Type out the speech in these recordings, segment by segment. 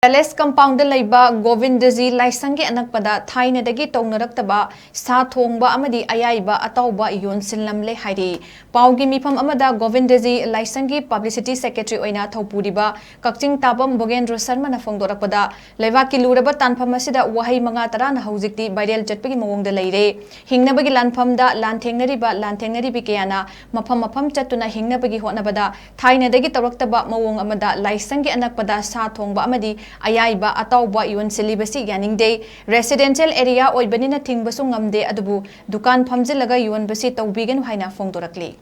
Palace compound LEIBA Govindajee Laisanggi Anakapda Thanidagi Tounaraktaba Thongba Amadi Ayaiba Ataoba Yonsinlamle HAIRI Paugi Mifam Amada Govindajee Laisanggi Publicity Secretary Oina Thopuriba Kakching Tabam Bogendro Sarma na Fongdorakpada Levaki Luraba Tanpamasida Wahai Mangatara na Hauzikti Viral Jetpagi Mawongda Leire Hingnabagi Lanpamda Lantengnaribi Kayana Mapam Chatuna Hingnabagi Honabada Thanidagi Tounaraktaba Mawong Amada Laisanggi Anakapda Thongba Amadi Ayaiba Ataoba Yonsinlamle Yaningde residential area oibanina thingbasu ngamde adubu dukan phamjilaga yonbasi tawbigan haina fongdorakli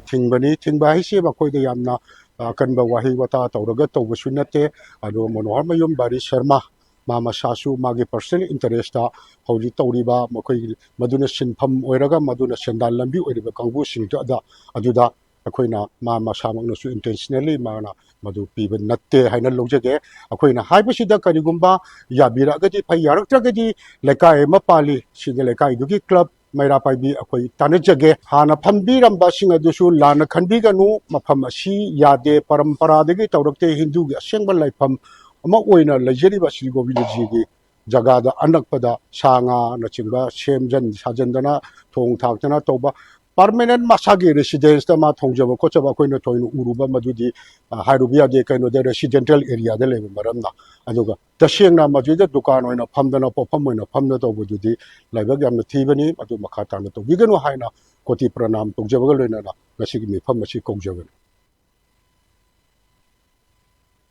Thingbani thingba hisi bakoida yamna kanba wahi wata tawraga tawbasu nate adu Manohar Mayum Bari Sharma mama sasu magi personal interest ta holi tawriba makoi maduna sinpham oiraga maduna sendal lambi oiriba kangbu singta da aduda akoina mama samakna su intentionally mana madu piba natte haina lojage akoina haibasida karigumba yabiragadi phai yaraktragadi lekai mapali sida lekai dugi club Maira Paibi akoi tanajage hana phambiramba singa dusu lana khanbiganu mafam asi yade parampara degi tawrakte hindu gi asengba laifam ama oina lejeriba Sri Govindajee gi jagada anakpada sanga na chingba semjan sajandana thong thaktana toba permanent masagi residence ta ma thongjaba kochaba koina toinu uruba madudi hairubia de kaino de residential area de lebe maramna aduga tasengna majuda dukan oina phamdana popam oina phamna tobududi laibag yamna thibani adu makha tana to biganu haina koti pranam tongjabaga loina na gasigi mi pham masi kongjabani